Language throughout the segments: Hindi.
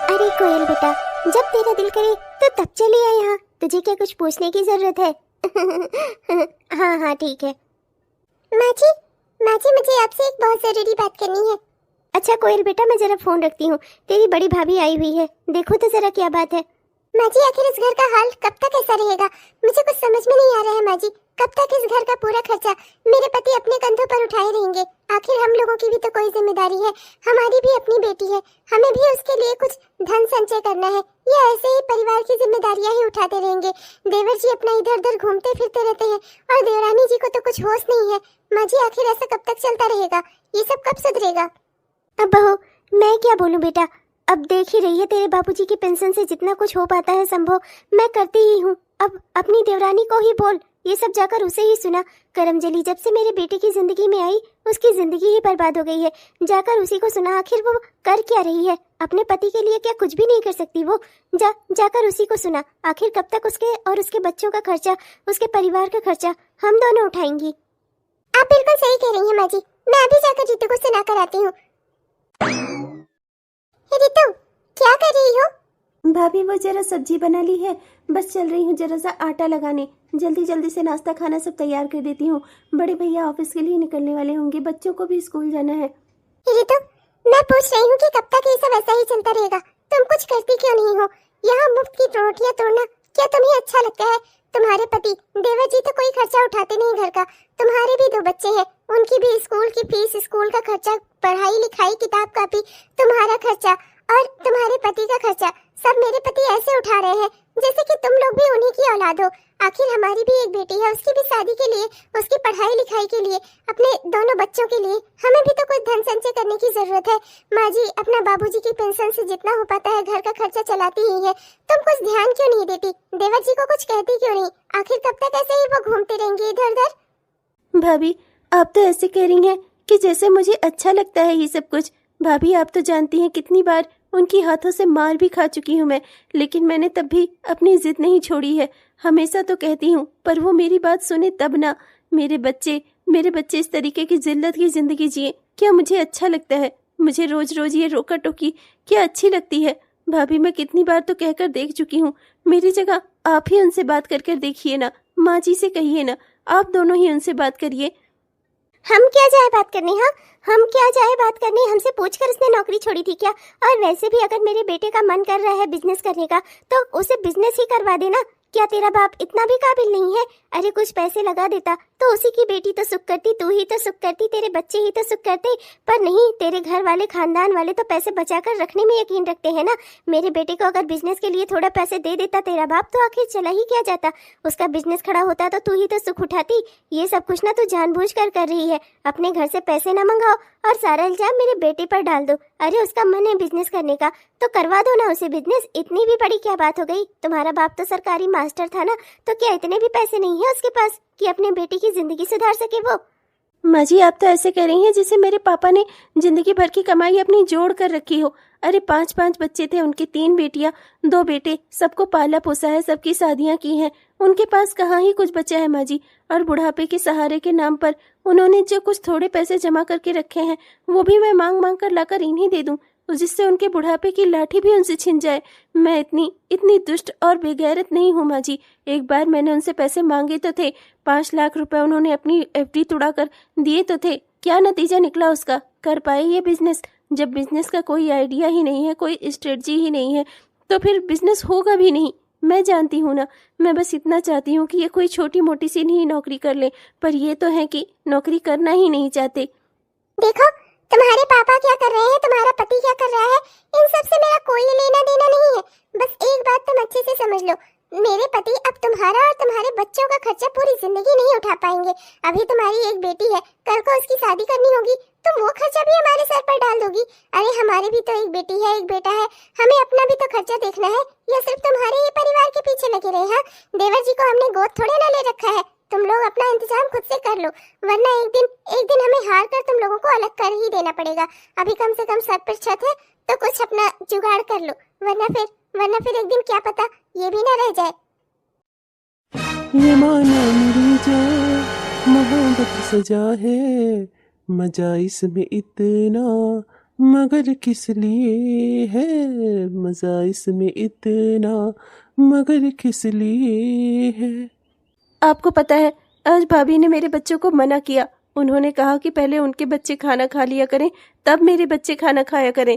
अरे कोयल बेटा, जब तेरा दिल करे तो तब चली आ यहाँ। तुझे क्या कुछ पूछने की जरूरत है? हाँ हाँ ठीक है। माँ जी मुझे आपसे एक बहुत जरूरी बात करनी है। अच्छा कोयल बेटा, मैं जरा फोन रखती हूँ। तेरी बड़ी भाभी आई हुई है, देखो तो जरा क्या बात है। माँ जी आखिर इस घर का हाल कब तक ऐसा रहेगा? मुझे कुछ समझ में नहीं आ रहा है माँ जी। कब तक इस घर का पूरा खर्चा मेरे पति अपने कंधों पर उठाए रहेंगे? आखिर हम लोगों की भी तो कोई जिम्मेदारी है, हमारी भी अपनी बेटी है, हमें भी उसके लिए कुछ धन संचय करना है। या ऐसे ही परिवार की जिम्मेदारियां ही उठाते रहेंगे? देवर जी अपना इधर उधर घूमते फिरते रहते हैं और देवरानी जी को तो कुछ होश नहीं है। माँ जी आखिर ऐसा कब तक चलता रहेगा? ये सब कब सुधरेगा? अब बहू मैं क्या बोलूं बेटा, अब देख ही रही है तेरे बाबूजी की पेंशन से जितना कुछ हो पाता है संभव मैं करती ही हूँ। अब अपनी देवरानी को ही बोल, ये सब जाकर उसे ही सुना। करमजली जब से मेरे बेटे की जिंदगी में आई उसकी जिंदगी ही बर्बाद हो गई है। जाकर उसी को सुना, आखिर वो कर क्या रही है? अपने पति के लिए क्या कुछ भी नहीं कर सकती वो? जाकर उसी को सुना। आखिर कब तक उसके और उसके बच्चों का खर्चा, उसके परिवार का खर्चा हम दोनों उठाएंगी? आप बिल्कुल सही कह रही हैं माँ जी, मैं अभी जाकर रितु को सुना कर आती हूँ। रितु क्या कर रही हो? भाभी वो जरा सब्जी बना ली है, बस चल रही हूँ जरा सा आटा लगाने। जल्दी जल्दी से नाश्ता खाना सब तैयार कर देती हूँ। बड़े भैया ऑफिस के लिए निकलने वाले होंगे, बच्चों को भी स्कूल जाना है। रितु मैं पूछ रही हूँ कि कब तक ये सब ऐसा ही चलता रहेगा? तुम कुछ करती क्यों नहीं हो? यहाँ मुफ्त की रोटियाँ तोड़ना क्या तुम्हें अच्छा लगता है? तुम्हारे पति देवर जी तो कोई खर्चा उठाते नहीं घर का। तुम्हारे भी 2 बच्चे हैं, उनकी भी स्कूल की फीस, स्कूल का खर्चा, पढ़ाई लिखाई, किताब कॉपी, तुम्हारा खर्चा और तुम्हारे पति का खर्चा सब मेरे पति ऐसे उठा रहे हैं जैसे कि तुम लोग भी उन्हीं की औलाद हो। आखिर हमारी भी एक बेटी है, उसकी भी शादी के लिए, उसकी पढ़ाई लिखाई के लिए, अपने दोनों बच्चों के लिए हमें भी तो कुछ धन संचय करने की जरूरत है। माँ जी अपना बाबूजी की पेंशन से जितना हो पाता है घर का खर्चा चलाती ही है। तुम कुछ ध्यान क्यों नहीं देती? देवर जी को कुछ कहती क्यों नहीं? आखिर कब तक ऐसे ही वो घूमते रहेंगे इधर उधर? भाभी आप तो ऐसे कह रही हैं कि जैसे मुझे अच्छा लगता है ये सब कुछ। भाभी आप तो जानती हैं कितनी बार उनकी हाथों से मार भी खा चुकी हूँ मैं, लेकिन मैंने तब भी अपनी जिद नहीं छोड़ी है। हमेशा तो कहती हूँ पर वो मेरी बात सुने तब ना। मेरे बच्चे इस तरीके की जिल्लत की जिंदगी जिए, क्या मुझे अच्छा लगता है? मुझे रोज रोज ये रोका टोकी क्या अच्छी लगती है? भाभी मैं कितनी बार तो कहकर देख चुकी हूँ। मेरी जगह आप ही उनसे बात कर देखिए ना, माँ जी से कहिए ना, आप दोनों ही उनसे बात करिए। हम क्या जाए बात करने? हाँ हम क्या जाए बात करने? हमसे पूछकर उसने नौकरी छोड़ी थी क्या? और वैसे भी अगर मेरे बेटे का मन कर रहा है बिजनेस करने का तो उसे बिजनेस ही करवा देना। क्या तेरा बाप इतना भी काबिल नहीं है? अरे कुछ पैसे लगा देता तो उसी की बेटी तो सुख करती, तू ही तो सुख करती, तेरे बच्चे ही तो सुख करते। पर नहीं, तेरे घर वाले खानदान वाले तो पैसे बचाकर रखने में यकीन रखते हैं ना। मेरे बेटे को अगर बिजनेस के लिए थोड़ा पैसे दे देता तेरा बाप तो आखिर चला ही क्या जाता? उसका बिजनेस खड़ा होता तो तू ही तो सुख उठाती। ये सब कुछ ना तू जानबूझकर कर रही है। अपने घर से पैसे ना मंगाओ और सारा इल्जाम मेरे बेटे पर डाल दो। अरे उसका मन है बिजनेस करने का तो करवा दो ना उसे बिजनेस। इतनी भी बड़ी क्या बात हो गई? तुम्हारा बाप तो सरकारी मास्टर था ना, तो क्या इतने भी पैसे नहीं है उसके पास कि अपने बेटी की जिंदगी सुधार सके वो? माँ जी आप तो ऐसे कह रही हैं जैसे मेरे पापा ने जिंदगी भर की कमाई अपनी जोड़ कर रखी हो। अरे 5 बच्चे थे उनके, 3 बेटियां 2 बेटे, सबको पाला पोसा है, सबकी शादियां की हैं। उनके पास कहाँ ही कुछ बचा है माँ जी। और बुढ़ापे के सहारे के नाम पर उन्होंने जो कुछ थोड़े पैसे जमा करके रखे हैं वो भी मैं मांग मांग कर लाकर इन्हीं दे दूं, जिससे उनके बुढ़ापे की लाठी भी उनसे छिन जाए। मैं इतनी दुष्ट और बेगैरत नहीं हूँ माँ जी। एक बार मैंने उनसे पैसे मांगे तो थे, 5 लाख रुपए उन्होंने अपनी एफडी तुड़ाकर दिए तो थे। क्या नतीजा निकला उसका? कर पाए ये बिजनेस? जब बिजनेस का कोई आइडिया ही नहीं है, कोई स्ट्रेटजी ही नहीं है, तो फिर बिजनेस होगा भी नहीं। मैं जानती हूँ ना, मैं बस इतना चाहती हूँ कि ये कोई छोटी मोटी सी नहीं नौकरी कर ले, पर ये तो है कि नौकरी करना ही नहीं चाहते। देखो तुम्हारे पापा क्या कर रहे हैं, तुम्हारा पति क्या कर रहा है, इन सब से मेरा कोई लेना देना नहीं है। बस एक बात तुम अच्छे से समझ लो, मेरे पति अब तुम्हारा और तुम्हारे बच्चों का खर्चा पूरी जिंदगी नहीं उठा पाएंगे। अभी तुम्हारी एक बेटी है, कल को उसकी शादी करनी होगी, तुम वो खर्चा भी हमारे सर पर डाल दोगी? अरे हमारी भी तो एक बेटी है, एक बेटा है, हमें अपना भी तो खर्चा देखना है। या सिर्फ तुम्हारे ही परिवार के पीछे लगे रहे? हाँ देवर जी को हमने गोद थोड़े ना ले रखा है। तुम लोग अपना इंतजाम खुद से कर लो, वरना एक दिन हमें हार कर तुम लोगों को अलग कर ही देना पड़ेगा। अभी कम से कम सर पर छत है तो कुछ अपना जुगाड़ कर लो, वरना फिर एक दिन क्या पता ये भी ना रह जाए। ये माना मेरी जान मोहब्बत सजा है, मजा इसमें इतना मगर किस लिए है मजा इसमें इतना, मगर किस लिए है। आपको पता है, आज भाभी ने मेरे बच्चों को मना किया। उन्होंने कहा कि पहले उनके बच्चे खाना खा लिया करें, तब मेरे बच्चे खाना खाया करें।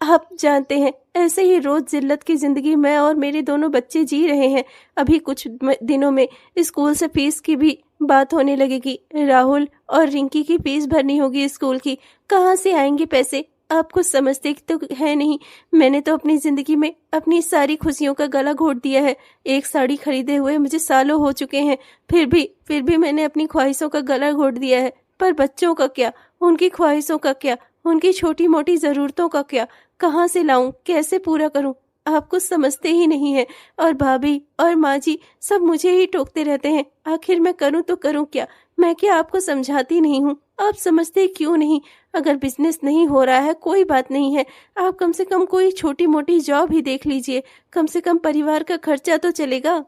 आप जानते हैं, ऐसे ही रोज जिल्लत की जिंदगी मैं और मेरे दोनों बच्चे जी रहे हैं। अभी कुछ दिनों में स्कूल से फीस की भी बात होने लगेगी। राहुल और रिंकी की फीस भरनी होगी स्कूल की। कहाँ से आएंगे पैसे? आप कुछ समझते तो है नहीं। मैंने तो अपनी जिंदगी में अपनी सारी खुशियों का गला घोट दिया है। एक साड़ी खरीदे हुए मुझे सालों हो चुके हैं, फिर भी मैंने अपनी ख्वाहिशों का गला घोट दिया है। पर बच्चों का क्या, उनकी ख्वाहिशों का क्या, उनकी छोटी मोटी जरूरतों का क्या, कहाँ से लाऊं, कैसे पूरा करूं? आप कुछ समझते ही नहीं है। और भाभी और माँ जी सब मुझे ही टोकते रहते हैं। आखिर मैं करूं तो करूं क्या? मैं क्या आपको समझाती नहीं हूँ? आप समझते क्यों नहीं? अगर बिजनेस नहीं हो रहा है कोई बात नहीं है, आप कम से कम कोई छोटी मोटी जॉब ही देख लीजिए। कम से कम परिवार का खर्चा तो चलेगा।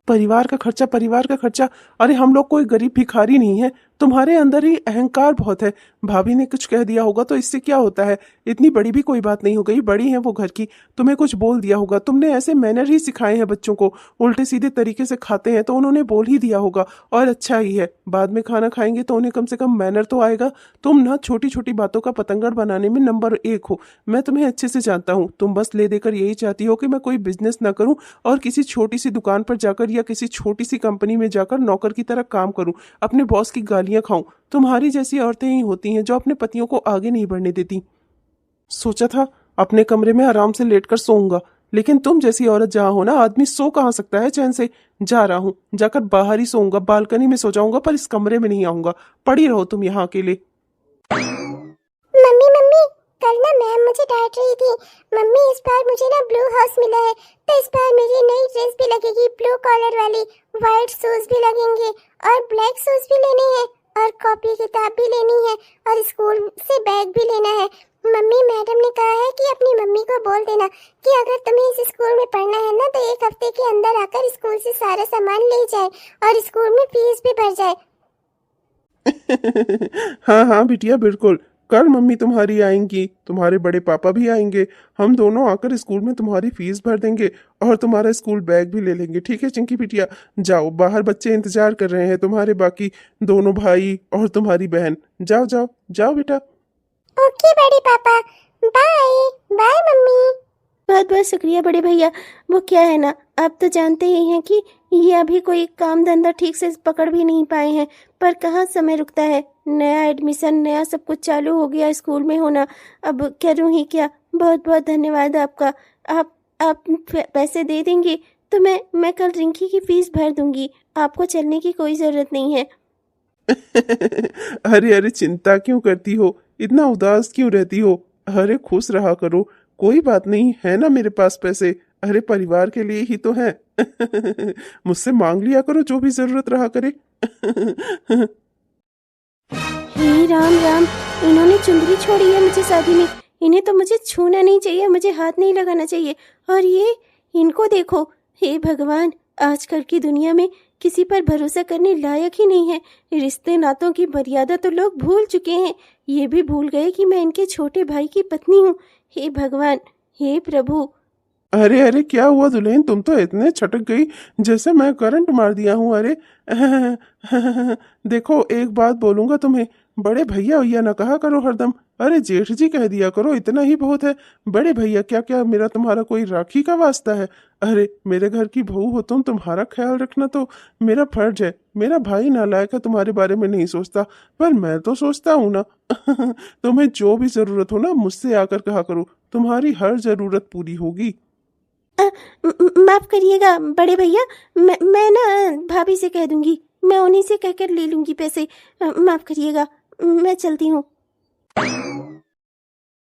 परिवार का खर्चा, परिवार का खर्चा। अरे हम लोग कोई गरीब भिखारी नहीं है। तुम्हारे अंदर ही अहंकार बहुत है। भाभी ने कुछ कह दिया होगा तो इससे क्या होता है, इतनी बड़ी भी कोई बात नहीं हो गई, बड़ी है वो घर की। तुम्हें कुछ बोल दिया होगा, तुमने ऐसे मैनर ही सिखाए हैं बच्चों को, उल्टे सीधे तरीके से खाते हैं तो उन्होंने बोल ही दिया होगा। और अच्छा ही है, बाद में खाना खाएंगे तो उन्हें कम से कम मैनर तो आएगा। तुम ना छोटी छोटी बातों का पतंगड़ बनाने में नंबर 1 हो। मैं तुम्हें अच्छे से जानता हूँ। तुम बस ले देकर यही चाहती हो कि मैं कोई बिजनेस ना करूं और किसी छोटी सी दुकान पर जाकर या किसी छोटी सी कंपनी में जाकर नौकर की तरह काम करूं, अपने बॉस की गालियां खाऊं। तुम्हारी जैसी औरतें ही होती हैं जो अपने पतियों को आगे नहीं बढ़ने देती। सोचा था अपने कमरे में आराम से लेटकर सोऊंगा, लेकिन तुम जैसी औरत जहां हो ना, आदमी सो कहाँ सकता है चैन से। जा रहा हूं, जाकर बाहर ही सोऊंगा, बालकनी में सो जाऊंगा, पर इस कमरे में नहीं आऊंगा। पड़ी रहो तुम यहाँ अकेले। मम्मी मम्मी, कल ना मैम मुझे डांट रही थी। मम्मी इस बार मुझे ना ब्लू हाउस मिला है, तो इस बार मेरी नई ड्रेस भी लगेगी ब्लू कॉलर वाली, व्हाइट शूज भी लगेंगे और ब्लैक शूज भी लेने हैं और कॉपी किताब भी लेनी है और स्कूल से बैग भी लेना है। मम्मी, मैडम ने कहा है कि अपनी मम्मी को बोल देना कि अगर तुम्हें इस स्कूल में पढ़ना है ना तो 1 हफ्ते के अंदर आकर स्कूल से सारा सामान ले जाए और स्कूल में फीस भी भर जाए। हाँ हाँ बिटिया, बिल्कुल। कल मम्मी तुम्हारी आएंगी, तुम्हारे बड़े पापा भी आएंगे। हम दोनों आकर स्कूल में तुम्हारी फीस भर देंगे और तुम्हारा स्कूल बैग भी ले लेंगे। ठीक है चिंकी बिटिया, जाओ, बाहर बच्चे इंतजार कर रहे हैं तुम्हारे, बाकी दोनों भाई और तुम्हारी बहन। जाओ जाओ जाओ बेटा। ओके बड़े पापा, बाय बाय मम्मी। बहुत बहुत शुक्रिया बड़े भैया। वो क्या है ना, आप तो जानते ही हैं कि ये अभी कोई काम धंधा ठीक से पकड़ भी नहीं पाए हैं, पर कहाँ समय रुकता है। नया एडमिशन, नया सब कुछ चालू हो गया स्कूल में होना, अब करूँ ही क्या। बहुत बहुत धन्यवाद आपका। आप पैसे दे देंगे तो मैं कल रिंकी की फीस भर दूंगी। आपको चलने की कोई ज़रूरत नहीं है। अरे अरे, चिंता क्यों करती हो, इतना उदास क्यों रहती हो। अरे खुश रहा करो, कोई बात नहीं, है ना मेरे पास पैसे। अरे परिवार के लिए ही तो है। मुझसे मांग लिया करो जो भी जरूरत रहा करे। हे राम राम, इन्होंने चुंदरी छोड़ी है मुझे शादी में। इन्हें तो मुझे छूना नहीं चाहिए, मुझे हाथ नहीं लगाना चाहिए। और ये, इनको देखो। हे भगवान, आजकल की दुनिया में किसी पर भरोसा करने लायक ही नहीं है। रिश्ते नातों की मर्यादा तो लोग भूल चुके हैं। ये भी भूल गए कि मैं इनके छोटे भाई की पत्नी हूँ। हे भगवान, हे प्रभु। अरे अरे, क्या हुआ दुल्हन, तुम तो इतने छटक गई जैसे मैं करंट मार दिया हूँ। अरे देखो, एक बात बोलूंगा तुम्हें, बड़े भैया भैया ना कहा करो हरदम। अरे जेठ जी कह दिया करो, इतना ही बहुत है। बड़े भैया क्या क्या, मेरा तुम्हारा कोई राखी का वास्ता है। अरे मेरे घर की बहू हो तुम, तुम्हारा ख्याल रखना तो मेरा फर्ज है। मेरा भाई नालायक है, तुम्हारे बारे में नहीं सोचता, पर मैं तो सोचता हूँ ना। तुम्हें जो भी जरूरत हो ना, मुझसे आकर कहा करो, तुम्हारी हर जरूरत पूरी होगी। माफ करिएगा बड़े भैया, मैं ना भाभी से कह दूंगी, मैं उन्हीं से कहकर ले लूंगी पैसे। माफ करिएगा, मैं चलती हूँ।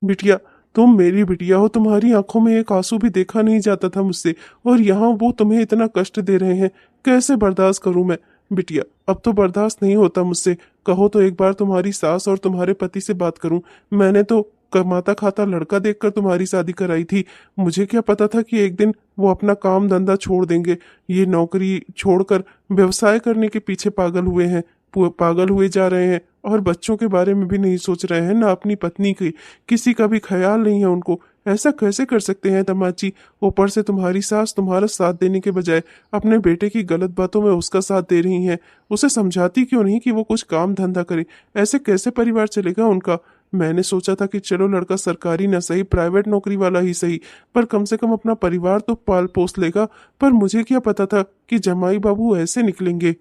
बिटिया, तुम मेरी बिटिया हो, तुम्हारी आंखों में एक आंसू भी देखा नहीं जाता था मुझसे, और यहाँ वो तुम्हें इतना कष्ट दे रहे हैं। कैसे बर्दाश्त करूं मैं। बिटिया, अब तो बर्दाश्त नहीं होता मुझसे। कहो तो एक बार तुम्हारी सास और तुम्हारे पति से बात करूं। मैंने तो कमाता खाता लड़का देखकर तुम्हारी शादी कराई थी। मुझे क्या पता था कि एक दिन वो अपना काम धंधा छोड़ देंगे, ये नौकरी छोड़कर व्यवसाय करने के पीछे पागल हुए हैं। पागल हुए जा रहे हैं और बच्चों के बारे में भी नहीं सोच रहे हैं, ना अपनी पत्नी की किसी का भी ख्याल नहीं है उनको। ऐसा कैसे कर सकते हैं दामाद जी? ऊपर से तुम्हारी सास तुम्हारा साथ देने के बजाय अपने बेटे की गलत बातों में उसका साथ दे रही हैं। उसे समझाती क्यों नहीं कि वो कुछ काम धंधा करे? ऐसे कैसे परिवार चलेगा उनका? मैंने सोचा था कि चलो लड़का सरकारी न सही, प्राइवेट नौकरी वाला ही सही, पर कम से कम अपना परिवार तो पाल पोस लेगा। पर मुझे क्या पता था कि जमाई बाबू ऐसे निकलेंगे।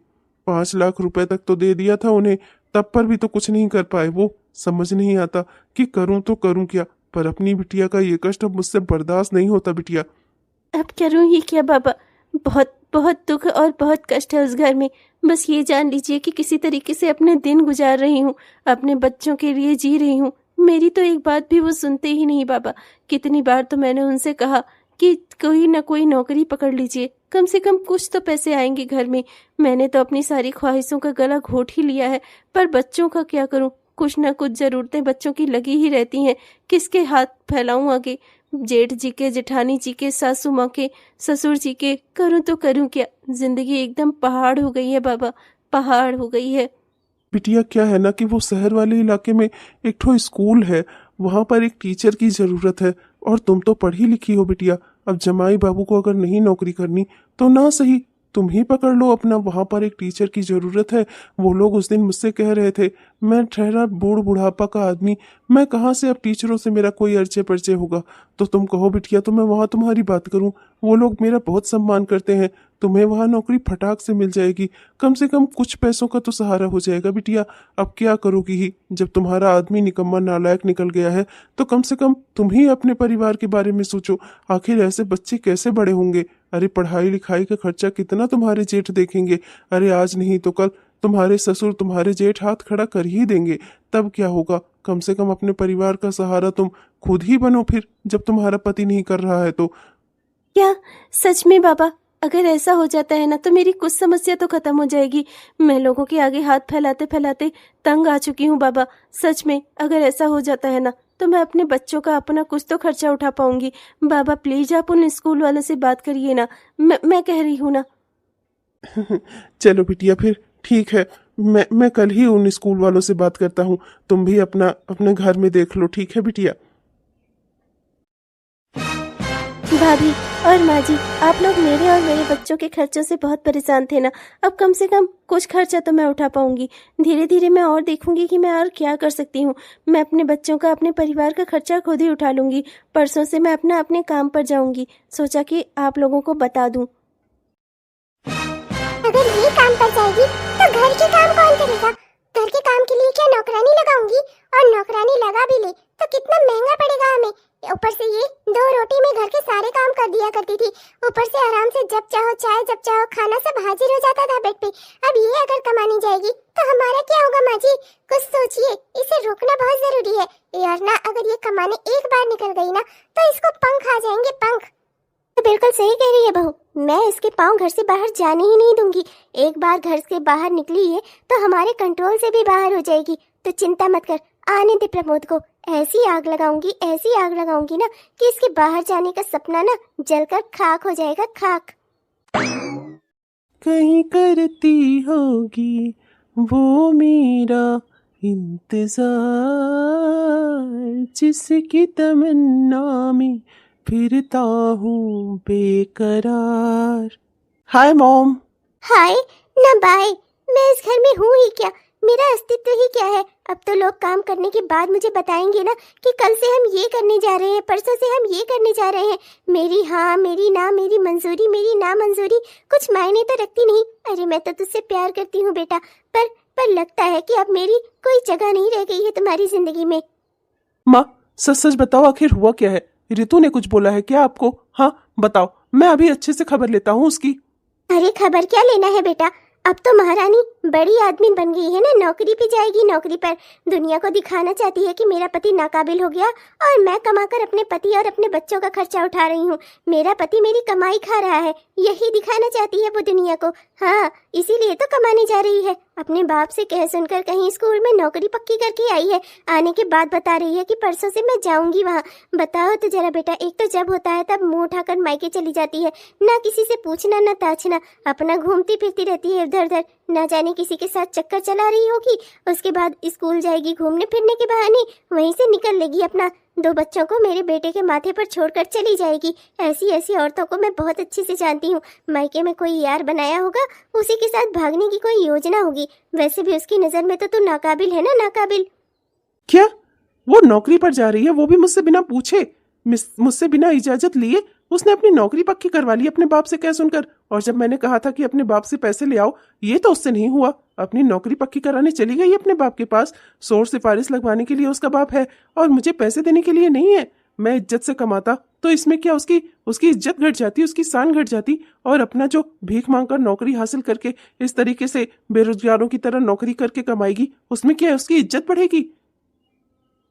5 लाख रुपए तक तो दे दिया था उन्हें, तब पर भी तो कुछ नहीं कर पाए वो। समझ नहीं आता कि करूं तो करूं क्या, पर अपनी बिटिया का ये कष्ट अब मुझसे बर्दाश्त नहीं होता बिटिया। अब करूँ ही क्या बाबा? बहुत बहुत दुख और बहुत कष्ट है उस घर में। बस ये जान लीजिए कि किसी तरीके से अपने दिन गुजार रही हूँ, अपने बच्चों के लिए जी रही हूँ। मेरी तो एक बात भी वो सुनते ही नहीं बाबा। कितनी बार तो मैंने उनसे कहा कि कोई ना कोई नौकरी पकड़ लीजिए, कम से कम कुछ तो पैसे आएंगे घर में। मैंने तो अपनी सारी ख्वाहिशों का गला घोट ही लिया है, पर बच्चों का क्या करूं? कुछ ना कुछ जरूरतें बच्चों की लगी ही रहती हैं। किसके हाथ फैलाऊं आगे? जेठ जी के, जेठानी जी के, सासू माँ के, ससुर जी के। करूं तो करूं क्या? जिंदगी एकदम पहाड़ हो गई है बाबा, पहाड़ हो गई है। बिटिया क्या है ना कि वो शहर वाले इलाके में एक ठो स्कूल है, वहां पर एक टीचर की जरूरत है। और तुम तो पढ़ी लिखी हो बिटिया, अब जमाई बाबू को अगर नहीं नौकरी करनी तो ना सही, तुम ही पकड़ लो अपना। वहां पर एक टीचर की जरूरत है। वो लोग उस दिन मुझसे कह रहे थे, मैं ठहरा बुढ़ापा का आदमी, मैं कहाँ से अब टीचरों से मेरा कोई अर्चे पर्चे होगा। तो तुम कहो बिटिया तो मैं वहां तुम्हारी बात करूं। वो लोग मेरा बहुत सम्मान करते हैं, तुम्हें वहां नौकरी फटाक से मिल जाएगी। कम से कम कुछ पैसों का तो सहारा हो जाएगा बिटिया। अब क्या करोगी ही, जब तुम्हारा आदमी निकम्मा नालायक निकल गया है तो कम से कम तुम ही अपने परिवार के बारे में सोचो। आखिर ऐसे बच्चे कैसे बड़े होंगे? अरे पढ़ाई लिखाई का खर्चा कितना तुम्हारे जेठ देखेंगे। अरे आज नहीं तो कल तुम्हारे ससुर तुम्हारे जेठ हाथ खड़ा कर ही देंगे। तब क्या होगा? कम से कम अपने परिवार का सहारा तुम खुद ही बनो फिर, जब तुम्हारा पति नहीं कर रहा है तो। क्या सच में बाबा? अगर ऐसा हो जाता है ना तो मेरी कुछ समस्या तो खत्म हो जाएगी। मैं लोगों के आगे हाथ फैलाते फैलाते तंग आ चुकी हूँ बाबा। सच में अगर ऐसा हो जाता है ना तो मैं अपने बच्चों का अपना कुछ तो खर्चा उठा पाऊंगी। बाबा प्लीज आप उन स्कूल वालों से बात करिए ना, मैं कह रही हूँ ना। चलो बिटिया फिर ठीक है, मैं कल ही उन स्कूल वालों से बात करता हूँ। तुम भी अपने घर में देख लो, ठीक है बिटिया? भाभी और माँ जी, आप लोग मेरे और मेरे बच्चों के खर्चों से बहुत परेशान थे ना। अब कम से कम कुछ खर्चा तो मैं उठा पाऊंगी। धीरे धीरे मैं और देखूंगी कि मैं और क्या कर सकती हूँ। मैं अपने बच्चों का, अपने परिवार का खर्चा खुद ही उठा लूंगी। परसों से मैं अपने काम पर जाऊंगी। सोचा कि आप लोगों को बता दूं। अगर ये काम पर जाएगी तो घर के काम कौन करेगा? घर के काम के लिए क्या नौकरानी लगाऊंगी? और नौकरानी लगा भी ले तो कितना महंगा पड़ेगा हमें। ऊपर से ये 2 रोटी में घर के सारे काम कर दिया करती थी। ऊपर से आराम से जब चाहो चाय, जब चाहो खाना, सब हाजिर हो जाता था बेड पे। अब ये अगर कमाने जाएगी तो हमारा क्या होगा माँ जी? कुछ सोचिए, इसे रोकना बहुत जरूरी है यार ना। अगर ये कमाने एक बार निकल गई ना तो इसको पंख आ जाएंगे, पंख। तो बिल्कुल सही कह रही है बहू, मैं इसके पाँव घर से बाहर जाने ही नहीं दूंगी। एक बार घर से बाहर निकली है तो हमारे कंट्रोल से भी बाहर हो जाएगी। तो चिंता मत कर, आने दे प्रमोद को। ऐसी आग लगाऊंगी, ऐसी आग लगाऊंगी ना कि इसके बाहर जाने का सपना ना जलकर खाक हो जाएगा, खाक। कहीं करती होगी वो मेरा इंतजार, जिसकी तमन्ना में फिरता हूँ बेकरार। Hi mom. हाय ना बाय, मैं इस घर में हूँ ही क्या? मेरा अस्तित्व ही क्या है? अब तो लोग काम करने के बाद मुझे बताएंगे ना कि कल से हम ये करने जा रहे हैं, परसों से हम ये करने जा रहे हैं। मेरी हाँ, मेरी ना, मेरी मंजूरी, मेरी ना मंजूरी कुछ मायने तो रखती नहीं। अरे मैं तो तुझसे प्यार करती हूँ बेटा, पर लगता है कि अब मेरी कोई जगह नहीं रह गई है तुम्हारी जिंदगी में। माँ सच सच बताओ, आखिर हुआ क्या है? रितु ने कुछ बोला है क्या आपको? हाँ बताओ, मैं अभी अच्छे से खबर लेता हूँ उसकी। अरे खबर क्या लेना है बेटा, अब तो महारानी बड़ी आदमी बन गई है ना। नौकरी पे जाएगी, नौकरी पर दुनिया को दिखाना चाहती है कि मेरा पति नाकाबिल हो गया और मैं कमाकर अपने पति और अपने बच्चों का खर्चा उठा रही हूँ। मेरा पति मेरी कमाई खा रहा है, यही दिखाना चाहती है वो दुनिया को। हाँ, इसीलिए तो कमाने जा रही है। अपने बाप से कह सुनकर कहीं स्कूल में नौकरी पक्की करके आई है। आने के बाद बता रही है कि परसों से मैं जाऊंगी वहाँ। बताओ तो जरा बेटा, एक तो जब होता है तब मुंह उठाकर मायके चली जाती है, ना किसी से पूछना ना ताछना, अपना घूमती फिरती रहती है इधर उधर। ना जाने किसी के साथ चक्कर चला रही होगी, उसके बाद स्कूल जाएगी घूमने फिरने के बहाने, वहीं से निकल लेगी अपना 2 बच्चों को मेरे बेटे के माथे पर छोड़कर चली जाएगी। ऐसी ऐसी औरतों को मैं बहुत अच्छे से जानती हूँ। मायके में कोई यार बनाया होगा, उसी के साथ भागने की कोई योजना होगी। वैसे भी उसकी नजर में तो तू नाकाबिल है ना, नाकाबिल। क्या वो नौकरी पर जा रही है, वो भी मुझसे बिना पूछे, मुझसे बिना इजाजत लिए उसने अपनी नौकरी पक्की करवा ली अपने बाप से कह सुनकर। और जब मैंने कहा था कि अपने बाप से पैसे ले आओ, ये तो उससे नहीं हुआ, अपनी नौकरी पक्की कराने चली गई अपने बाप के पास। शोर सिफारिश लगवाने के लिए उसका बाप है और मुझे पैसे देने के लिए नहीं है। मैं इज्जत से कमाता तो इसमें क्या उसकी इज्जत घट जाती, उसकी शान घट जाती। और अपना जो भीख मांगकर नौकरी हासिल करके इस तरीके से बेरोजगारों की तरह नौकरी करके कमाएगी, उसमें क्या उसकी इज्जत बढ़ेगी?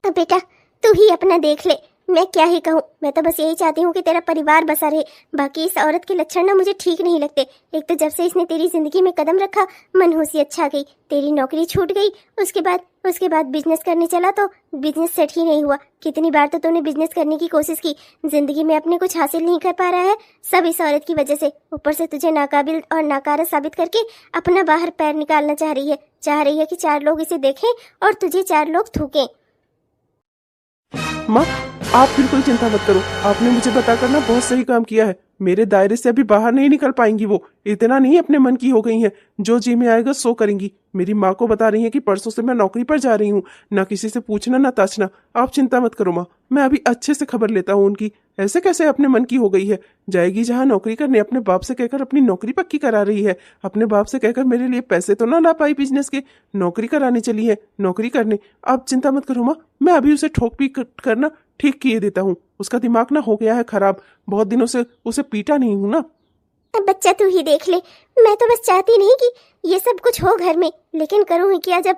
अब बेटा तू ही अपना देख ले, मैं क्या ही कहूँ। मैं तो बस यही चाहती हूँ कि तेरा परिवार बसा रहे। बाकी इस औरत के लक्षण ना मुझे ठीक नहीं लगते। एक तो जब से इसने तेरी जिंदगी में कदम रखा, मनहूसी अच्छा गई, तेरी नौकरी छूट गई, उसके बाद बिजनेस करने चला तो बिजनेस सेट ही नहीं हुआ। कितनी बार तो तूने बिजनेस करने की कोशिश की, जिंदगी में अपने कुछ हासिल नहीं कर पा रहा है, सब इस औरत की वजह से। ऊपर से तुझे नाकाबिल और नाकारा साबित करके अपना बाहर पैर निकालना चाह रही है कि 4 लोग इसे देखें और तुझे 4 लोग थूकें। माँ, आप बिल्कुल चिंता मत करो, आपने मुझे बताकर ना बहुत सही काम किया है। मेरे दायरे से अभी बाहर नहीं निकल पाएंगी वो, इतना नहीं अपने मन की हो गई हैं, जो जी में आएगा सो करेंगी। मेरी माँ को बता रही है कि परसों से मैं नौकरी पर जा रही हूँ, ना किसी से पूछना ना ताछना। आप चिंता मत करो माँ, मैं अभी अच्छे से खबर लेता हूँ उनकी। ऐसे कैसे अपने मन की हो गई है, जाएगी जहाँ नौकरी करने, अपने बाप से कहकर अपनी नौकरी पक्की करा रही है। अपने बाप से कहकर मेरे लिए पैसे तो ना ला पाई बिजनेस के, नौकरी कराने चली है, नौकरी करने। आप चिंता मत करो माँ, मैं अभी उसे ठोक पीट करना ठीक किए देता हूँ। उसका दिमाग ना हो गया है खराब, बहुत दिनों से उसे पीटा नहीं हूँ ना। अब बच्चा तू ही देख ले, मैं तो बस चाहती नहीं कि ये सब कुछ हो घर में, लेकिन करूँ ही क्या। जब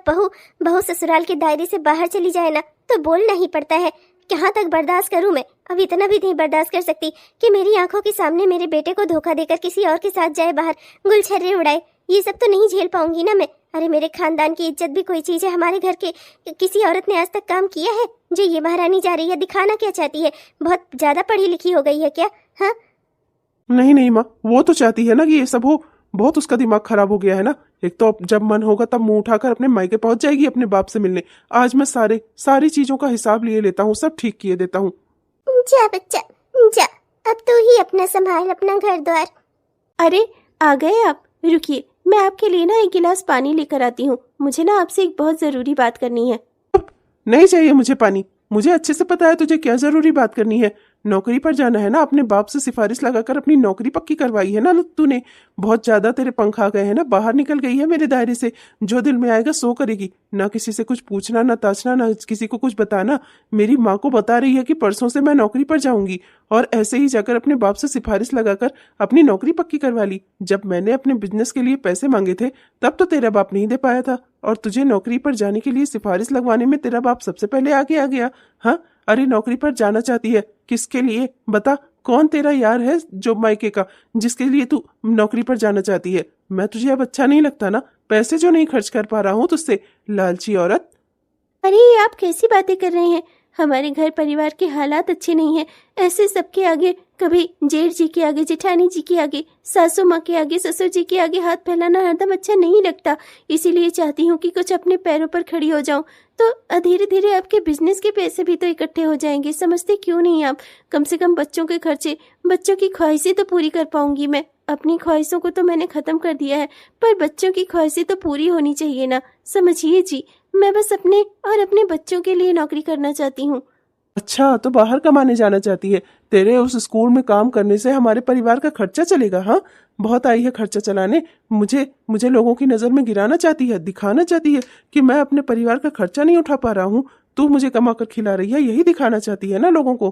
बहू ससुराल के दायरे से बाहर चली जाए ना तो बोलना ही पड़ता है। कहाँ तक बर्दाश्त करूँ मैं? अब इतना भी नहीं बर्दाश्त कर सकती कि मेरी आंखों के सामने मेरे बेटे को धोखा देकर किसी और के साथ जाए बाहर, गुलछर्रे उड़ाए। ये सब तो नहीं झेल पाऊंगी ना मैं। अरे मेरे खानदान की इज्जत भी कोई चीज है। हमारे घर के किसी औरत ने आज तक काम किया है जो ये महारानी जा रही है? दिखाना क्या चाहती है? बहुत ज्यादा पढ़ी लिखी हो गई है क्या? हाँ नहीं माँ, वो तो चाहती है ना कि ये सब हो, बहुत उसका दिमाग खराब हो गया है ना। एक तो जब मन होगा तब मुंह उठाकर अपने मायके पहुंच जाएगी अपने बाप से मिलने। आज मैं सारी चीजों का हिसाब लिए लेता हूँ, सब ठीक किए देता हूँ। जा बच्चा जा, अब तू ही अपना संभाल अपना घर द्वार। अरे आ गए आप, रुकिए, मैं आपके लिए ना 1 गिलास पानी लेकर आती हूँ। मुझे ना आपसे एक बहुत जरूरी बात करनी है। नहीं चाहिए मुझे पानी, मुझे अच्छे से पता है तुझे क्या जरूरी बात करनी है। नौकरी पर जाना है ना, अपने बाप से सिफारिश लगाकर अपनी नौकरी पक्की करवाई है ना तूने। बहुत ज्यादा तेरे पंख आ गए हैं ना, बाहर निकल गई है मेरे दायरे से। जो दिल में आएगा सो करेगी, ना किसी से कुछ पूछना, ना ताछना, ना किसी को कुछ बताना। मेरी माँ को बता रही है कि परसों से मैं नौकरी पर जाऊंगी, और ऐसे ही जाकर अपने बाप से सिफारिश लगाकर अपनी नौकरी पक्की करवा ली। जब मैंने अपने बिजनेस के लिए पैसे मांगे थे तब तो तेरा बाप नहीं दे पाया था, और तुझे नौकरी पर जाने के लिए सिफारिश लगवाने में तेरा बाप सबसे पहले आगे आ गया। हाँ, अरे नौकरी पर जाना चाहती है, किसके लिए बता? कौन तेरा यार है जो मायके का, जिसके लिए तू नौकरी पर जाना चाहती है? मैं तुझे अब अच्छा नहीं लगता ना, पैसे जो नहीं खर्च कर पा रहा हूँ तुझसे, लालची औरत। अरे ये आप कैसी बातें कर रहे हैं? हमारे घर परिवार के हालात अच्छे नहीं हैं। ऐसे सबके आगे, कभी जेठ जी के आगे, जेठानी जी के आगे, सासू माँ के आगे, ससुर जी के आगे हाथ फैलाना हरदम अच्छा नहीं लगता। इसीलिए चाहती हूँ कि कुछ अपने पैरों पर खड़ी हो जाऊं, तो धीरे धीरे आपके बिजनेस के पैसे भी तो इकट्ठे हो जाएंगे। समझते क्यों नहीं आप? कम से कम बच्चों के खर्चे, बच्चों की ख्वाहिशें तो पूरी कर पाऊंगी मैं। अपनी ख्वाहिशों को तो मैंने खत्म कर दिया है, पर बच्चों की ख्वाहिशें तो पूरी होनी चाहिए ना। समझिए जी, मैं बस अपने और अपने बच्चों के लिए नौकरी करना चाहती हूँ। अच्छा, तो बाहर कमाने जाना चाहती है? तेरे उस स्कूल में काम करने से हमारे परिवार का खर्चा चलेगा? हाँ, बहुत आई है खर्चा चलाने। मुझे लोगों की नजर में गिराना चाहती है, दिखाना चाहती है कि मैं अपने परिवार का खर्चा नहीं उठा पा रहा हूँ। तू मुझे कमा कर खिला रही है, यही दिखाना चाहती है ना लोगों को।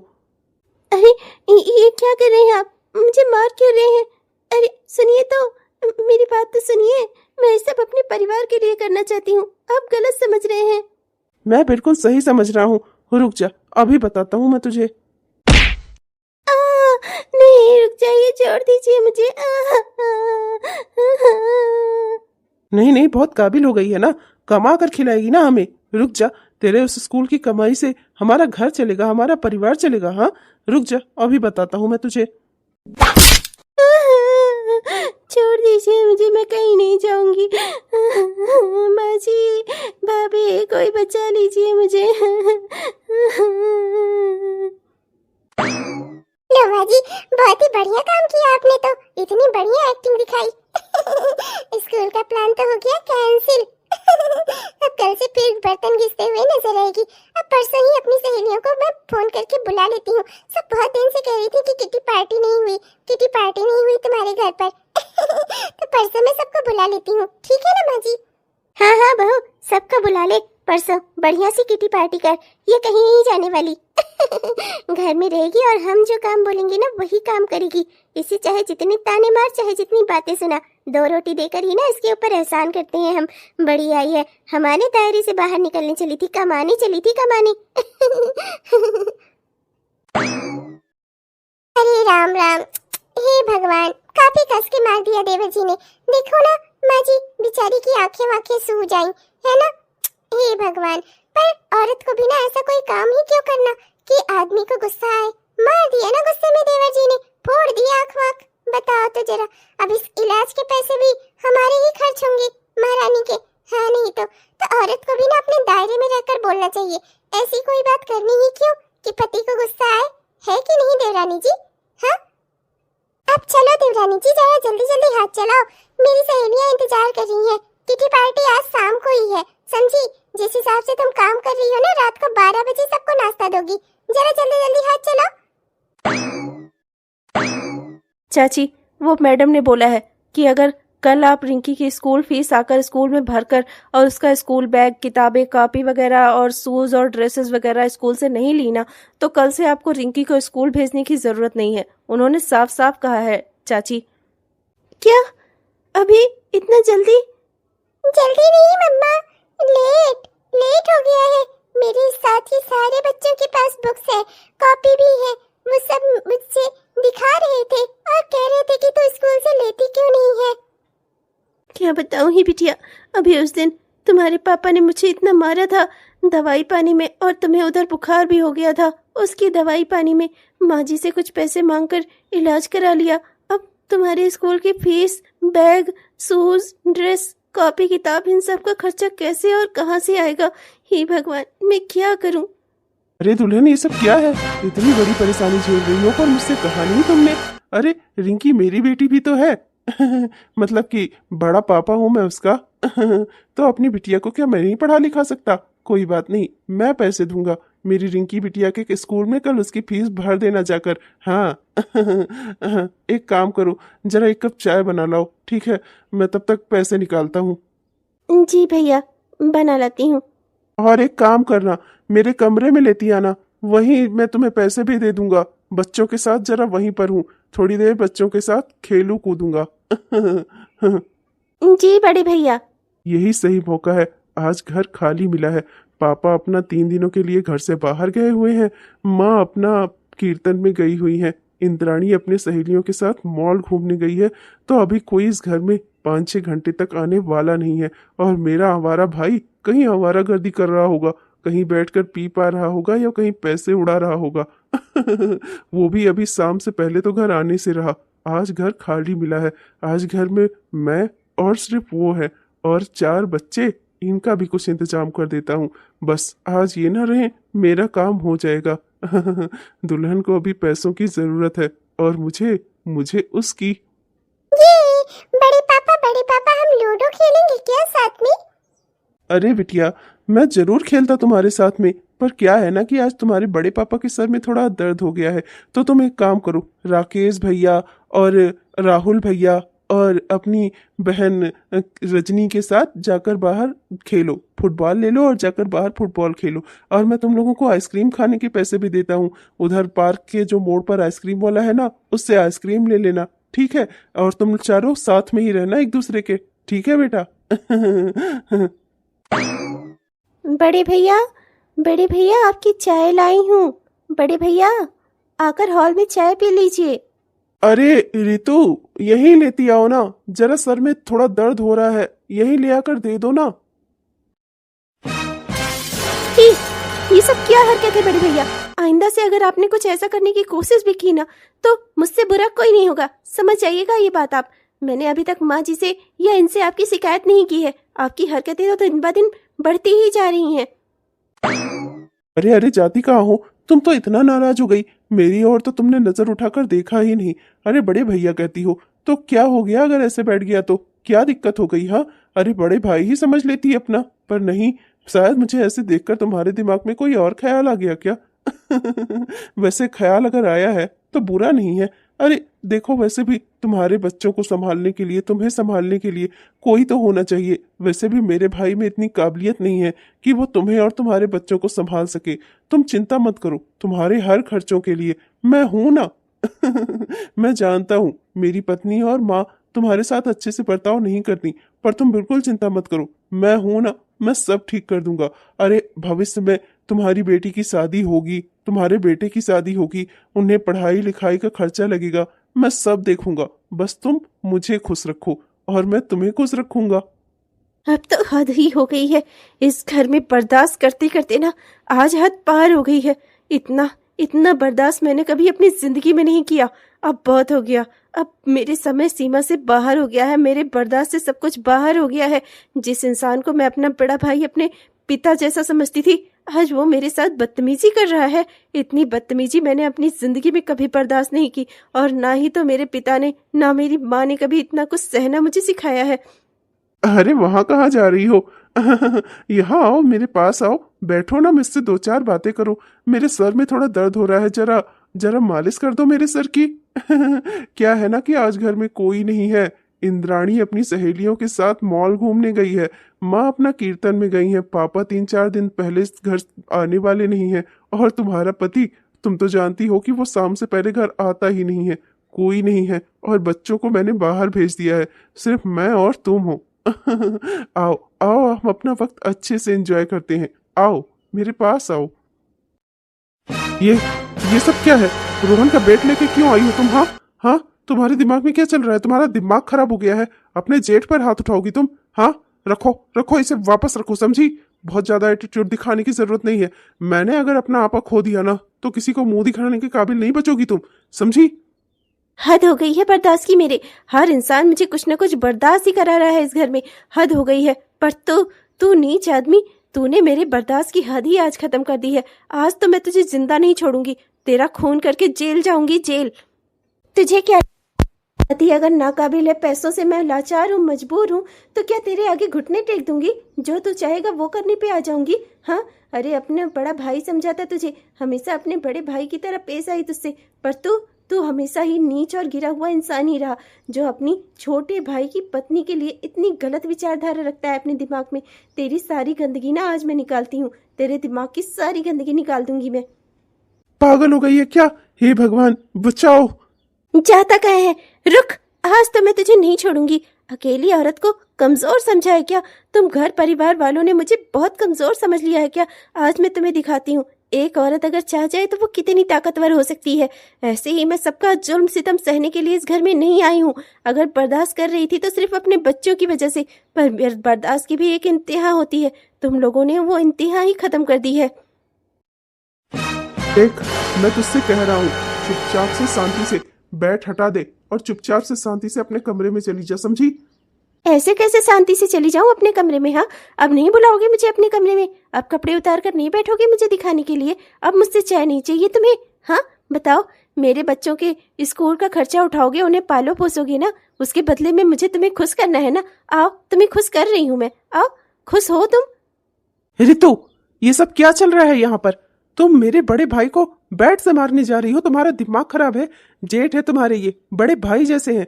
अरे ये क्या कर रहे हैं आप? मुझे मार क्यों रहे हैं? अरे सुनिए तो, मेरी बात तो सुनिए। मैं सब अपने परिवार के लिए करना चाहती हूँ, आप गलत समझ रहे हैं। मैं बिल्कुल सही समझ रहा हूँ, रुक जा, अभी बताता हूँ मैं तुझे। नहीं, रुक जाइए, छोड़ दीजिए मुझे। नहीं, बहुत काबिल हो गई है ना, कमा कर खिलाएगी ना हमें। रुक जा, तेरे उस स्कूल की कमाई से हमारा घर चलेगा, हमारा परिवार चलेगा। हाँ, रुक जा, अभी बताता हूँ मैं तुझे। छोड़ दीजिए मुझे, मैं कहीं नहीं जाऊंगी। माँ जी, भाभी, कोई बचा लीजिए मुझे। लो माँ जी, बहुत ही बढ़िया काम किया आपने तो, इतनी बढ़िया एक्टिंग दिखाई। स्कूल का प्लान तो हो गया कैंसिल। अब कल से फिर बर्तन घिसते हुए नजर आएगी। अब परसों ही अपनी सहेलियों को मैं फोन करके बुला लेती हूँ। सब बहुत दिन से कह रही थी कि किटी पार्टी नहीं हुई, किटी पार्टी नहीं हुई तुम्हारे घर पर। तो परसों मैं सबको बुला लेती हूँ, ठीक है ना माँ जी? हाँ हाँ बहू, सबको बुला ले, परसों बढ़िया सी किटी पार्टी कर, ये कहीं नहीं जाने वाली। घर में रहेगी और हम जो काम बोलेंगे ना वही काम करेगी। इसे चाहे जितने ताने मार, चाहे जितनी बातें सुना, 2 रोटी देकर ही ना इसके ऊपर एहसान करते हैं हम। बड़ी आई है, हमारे दायरे से बाहर निकलने चली थी, कमाने चली थी, कमाने। अरे राम राम, हे भगवान, काफी कस के मार दिया देवर जी ने। देखो ना माँ जी, बेचारी की आंखें वाखें सूज आई, है ना? हे भगवान, पर औरत को भी ना ऐसा कोई काम ही क्यों करना कि आदमी को गुस्सा आए। मार दिया ना गुस्से में देवर जी ने, फोड़ दिया आँख वाँख। बताओ तो जरा, अब इस इलाज के पैसे भी हमारे ही खर्च होंगे महारानी के। हाँ नहीं तो औरत को भी ना अपने दायरे में रहकर बोलना चाहिए। ऐसी कोई बात करनी ही क्यों कि पति को गुस्सा आए, है कि नहीं देवरानी जी? हाँ, अब चलो देवरानी जी, जरा जल्दी जल्दी हाथ चलाओ, मेरी सहेलियां इंतजार कर रही हैं। किटी पार्टी आज शाम को ही है, समझी? जिस हिसाब से तुम काम कर रही हो ना, रात को 12 बजे सबको नाश्ता दोगी। जरा जल्दी जल्दी हाथ चलाओ। चाची, वो मैडम ने बोला है कि अगर कल आप रिंकी की स्कूल फीस आकर स्कूल में भरकर और उसका स्कूल बैग, किताबें, कॉपी वगैरह और शूज और ड्रेसेस वगैरह स्कूल से नहीं ली ना, तो कल से आपको रिंकी को स्कूल भेजने की जरूरत नहीं है। उन्होंने साफ साफ कहा है चाची। क्या अभी इतना जल्दी? जल्दी नहीं मम्मा, लेट हो गया है। मेरे साथ ही सारे बच्चों के पास बुक्स है, कॉपी भी है। वो सब मुझसे दिखा रहे थे और कह रहे थे कि तू स्कूल से लेती क्यों नहीं है। क्या बताऊं ही बिटिया, अभी उस दिन तुम्हारे पापा ने मुझे इतना मारा था दवाई पानी में, और तुम्हें उधर बुखार भी हो गया था। उसकी दवाई पानी में माँ जी से कुछ पैसे मांगकर इलाज करा लिया। अब तुम्हारे स्कूल की fees, bag, shoes, dress, copy, किताब, इन सब का खर्चा कैसे और कहाँ से आएगा? हे भगवान, मैं क्या करूं? अरे दुल्हन, ये सब क्या है? इतनी बड़ी परेशानी झेल रही हो पर मुझसे कहा नहीं तुमने। अरे रिंकी मेरी बेटी भी तो है। मतलब कि बड़ा पापा हूँ मैं उसका। तो अपनी बिटिया को क्या मैं नहीं पढ़ा लिखा सकता? कोई बात नहीं, मैं पैसे दूंगा। मेरी रिंकी बिटिया के स्कूल में कल उसकी फीस भर देना जाकर। हाँ। एक काम करो, जरा 1 कप चाय बना लाओ, ठीक है? मैं तब तक पैसे निकालता हूँ। जी भैया, बना लाती हूँ। और एक काम करना, मेरे कमरे में लेती आना, वहीं मैं तुम्हें पैसे भी दे दूंगा। बच्चों के साथ जरा वहीं पर हूँ, थोड़ी देर बच्चों के साथ खेलूं कूदूंगा। जी बड़े भैया। यही सही मौका है, आज घर खाली मिला है। पापा अपना 3 दिनों के लिए घर से बाहर गए हुए हैं, माँ अपना कीर्तन में गई हुई है, इंद्राणी अपने सहेलियों के साथ मॉल घूमने गई है। तो अभी कोई इस घर में 5-6 घंटे तक आने वाला नहीं है। और मेरा आवारा भाई कहीं आवारागर्दी कर रहा होगा, कहीं बैठकर पी पा रहा होगा या कहीं पैसे उड़ा रहा होगा। वो भी अभी शाम से पहले तो घर आने से रहा। आज घर खाली मिला है, आज घर में मैं और सिर्फ वो है और 4 बच्चे। इनका भी कुछ इंतजाम कर देता हूँ, बस आज ये ना रहे, मेरा काम हो जाएगा। दुल्हन को अभी पैसों की जरूरत है और मुझे उसकी। ये बड़े पापा हम लूडो खेलेंगे क्या साथ में? अरे बिटिया, मैं जरूर खेलता तुम्हारे साथ में, पर क्या है ना कि आज तुम्हारे बड़े पापा के सर में थोड़ा दर्द हो गया है। तो तुम एक काम करो, राकेश भैया और राहुल भैया और अपनी बहन रजनी के साथ जाकर बाहर खेलो, फुटबॉल ले लो और जाकर बाहर फुटबॉल खेलो। और मैं तुम लोगों को आइसक्रीम खाने के पैसे भी देता हूँ। उधर पार्क के जो मोड़ पर आइसक्रीम वाला है ना, उससे आइसक्रीम ले लेना, ठीक है? और तुम चारों साथ में ही रहना एक दूसरे के, ठीक है बेटा? बड़े भैया आपकी चाय लाई हूँ। बड़े भैया, आकर हॉल में चाय पी लीजिए। अरे रितु, यहीं लेती आओ ना, जरा सर में थोड़ा दर्द हो रहा है, यहीं ले आकर दे दो ना। ये सब क्या हरकत है बड़े भैया? आइंदा से अगर आपने कुछ ऐसा करने की कोशिश भी की ना, तो मुझसे बुरा कोई नहीं होगा, समझ जाइएगा ये बात आप। मैंने अभी तक माँ जी से या इनसे आपकी शिकायत नहीं की है। आपकी हरकतें तो दिन ब दिन बढ़ती ही जा रही हैं। अरे अरे जाती कहाँ हो तुम? तो इतना नाराज हो गई, मेरी ओर तो तुमने नजर उठाकर देखा ही नहीं। अरे बड़े भैया कहती हो तो क्या हो गया? अगर ऐसे बैठ गया तो क्या दिक्कत हो गई? हाँ, अरे बड़े भाई ही समझ लेती है अपना। पर नहीं, शायद मुझे ऐसे देखकर तुम्हारे दिमाग में कोई और ख्याल आ गया क्या? वैसे ख्याल अगर आया है तो बुरा नहीं है। अरे देखो, वैसे भी तुम्हारे बच्चों को संभालने के लिए, तुम्हें संभालने के लिए कोई तो होना चाहिए। वैसे भी मेरे भाई में इतनी काबिलियत नहीं है कि वो तुम्हें और तुम्हारे बच्चों को संभाल सके। तुम चिंता मत करो, तुम्हारे हर खर्चों के लिए मैं हूं ना। मैं जानता हूँ मेरी पत्नी और माँ तुम्हारे साथ अच्छे से बर्ताव नहीं करती, पर तुम बिल्कुल चिंता मत करो, मैं हूं ना, मैं सब ठीक कर दूंगा। अरे भविष्य में तुम्हारी बेटी की शादी होगी, तुम्हारे बेटे की शादी होगी, उन्हें पढ़ाई लिखाई का खर्चा लगेगा, मैं सब देखूंगा। बस तुम मुझे खुश रखो और मैं तुम्हें खुश रखूंगा। अब तो हद ही हो गई है। इस घर में बर्दाश्त करते करते ना आज हद पार हो गई है। इतना इतना बर्दाश्त मैंने कभी अपनी जिंदगी में नहीं किया। अब बहुत हो गया। अब मेरे समय सीमा से बाहर हो गया है, मेरे बर्दाश्त से सब कुछ बाहर हो गया है। जिस इंसान को मैं अपना बड़ा भाई, अपने पिता जैसा समझती थी, आज वो मेरे साथ बदतमीजी कर रहा है। इतनी बदतमीजी मैंने अपनी जिंदगी में कभी बर्दाश्त नहीं की, और ना ही तो मेरे पिता ने, ना मेरी माँ ने कभी इतना कुछ सहना मुझे सिखाया है। अरे वहां कहाँ जा रही हो? यहाँ आओ, मेरे पास आओ, बैठो ना, मुझसे दो चार बातें करो। मेरे सर में थोड़ा दर्द हो रहा है, जरा जरा मालिश कर दो मेरे सर की। क्या है ना कि आज घर में कोई नहीं है। इंद्राणी अपनी सहेलियों के साथ मॉल घूमने गई है, माँ अपना कीर्तन में गई है, पापा 3-4 दिन पहले घर आने वाले नहीं है, और तुम्हारा पति, तुम तो जानती हो कि वो शाम से पहले घर आता ही नहीं है। कोई नहीं है, और बच्चों को मैंने बाहर भेज दिया है, सिर्फ मैं और तुम हो। आओ आओ, हम अपना वक्त अच्छे से एंजॉय करते हैं। आओ मेरे पास आओ। ये सब क्या है? रोहन का बेट लेके क्यों आई हो तुम? हाँ हाँ, तुम्हारे दिमाग में क्या चल रहा है? तुम्हारा दिमाग खराब हो गया है? अपने जेठ पर हाथ उठाओगी तुम? हाँ, रखो रखो, इसे वापस रखो, समझी? बहुत ज्यादा एटीट्यूड दिखाने की जरूरत नहीं है। मैंने अगर अपना आपा खो दिया ना तो किसी को मुंह दिखाने के काबिल नहीं बचोगी तुम, समझी? हद हो गई है बर्दाश्त की मेरे। हर इंसान मुझे कुछ न कुछ बर्दाश्त ही करा रहा है इस घर में। हद हो गई है। पर तू नीच आदमी, तूने मेरे बर्दाश्त की हद ही आज खत्म कर दी है। आज तो मैं तुझे जिंदा नहीं छोड़ूंगी, तेरा खून करके जेल जाऊंगी, जेल। तुझे क्या थी? अगर नाकाबिल है, पैसों से मैं लाचार हूँ, मजबूर हूँ, तो क्या तेरे आगे घुटने टेक दूंगी? जो तू चाहेगा वो करने पे आ जाऊंगी। हाँ, अरे अपना बड़ा भाई समझाता तुझे, हमेशा अपने बड़े भाई की तरह पेश आई तुझसे। पर तू हमेशा ही नीच और गिरा हुआ इंसान ही रहा, जो अपनी छोटे भाई की पत्नी के लिए इतनी गलत विचारधारा रखता है अपने दिमाग में। तेरी सारी गंदगी ना आज मैं निकालती हूँ, तेरे दिमाग की सारी गंदगी निकाल दूंगी मैं। पागल हो गई है क्या? हे भगवान बचाओ। जाता कहे है? रुक, आज तो मैं तुझे नहीं छोड़ूंगी। अकेली औरत को कमजोर समझा है क्या? तुम घर परिवार वालों ने मुझे बहुत कमजोर समझ लिया है क्या? आज मैं तुम्हें दिखाती हूँ, एक औरत अगर चाह जाए तो वो कितनी ताकतवर हो सकती है। ऐसे ही मैं सबका जुल्म सितम सहने के लिए इस घर में नहीं आई हूँ। अगर बर्दाश्त कर रही थी तो सिर्फ अपने बच्चों की वजह से, पर बर्दाश्त की भी एक इंतहा होती है। तुम लोगों ने वो इंतहा ही खत्म कर दी है। देख, मैं तुझसे कह रहा हूँ, चुपचाप से शांति से बैठ, हटा दे, और चुपचाप से शांति से अपने कमरे में चली जा, समझी? ऐसे कैसे शांति से चली जाऊं अपने कमरे में? हाँ, अब नहीं बुलाओगे मुझे अपने कमरे में? अब कपड़े उतार कर नहीं बैठोगे मुझे दिखाने के लिए? अब मुझसे चाय नहीं चाहिए तुम्हें? हाँ बताओ, मेरे बच्चों के स्कूल का खर्चा उठाओगे, उन्हें पालो पोसोगे ना, उसके बदले में मुझे तुम्हें खुश करना है ना? आओ, तुम्हें खुश कर रही हूँ मैं, आओ खुश हो तुम। रितु, ये सब क्या चल रहा है यहाँ पर? तुम मेरे बड़े भाई को बैट से मारने जा रही हो? तुम्हारा दिमाग खराब है? जेठ है तुम्हारे, ये बड़े भाई जैसे हैं।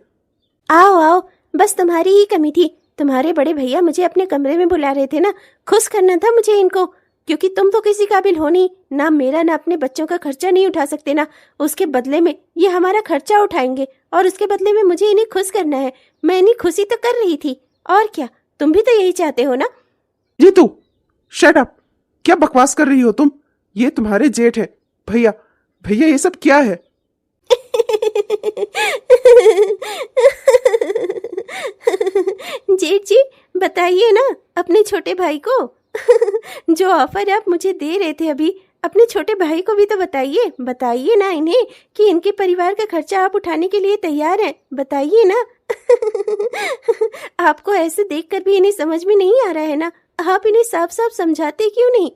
आओ आओ, बस तुम्हारी ही कमी थी। तुम्हारे बड़े भैया मुझे अपने कमरे में बुला रहे थे ना, खुश करना था मुझे इनको, क्योंकि तुम तो किसी काबिल हो नहीं, ना मेरा ना अपने बच्चों का खर्चा नहीं उठा सकते ना। उसके बदले में ये हमारा खर्चा उठाएंगे, और उसके बदले में मुझे इन्हें खुश करना है। मैं इन्हें खुशी तो कर रही थी, और क्या, तुम भी तो यही चाहते हो ना? Ritu, shut up! क्या बकवास कर रही हो तुम? ये तुम्हारे जेठ है। भैया भैया, ये सब क्या है? जेठ जी, बताइए ना अपने छोटे भाई को। जो ऑफर आप मुझे दे रहे थे अभी, अपने छोटे भाई को भी तो बताइए ना इन्हें कि इनके परिवार का खर्चा आप उठाने के लिए तैयार हैं। बताइए ना। आपको ऐसे देखकर भी इन्हें समझ में नहीं आ रहा है ना? आप इन्हें साफ साफ समझाते क्यों नहीं?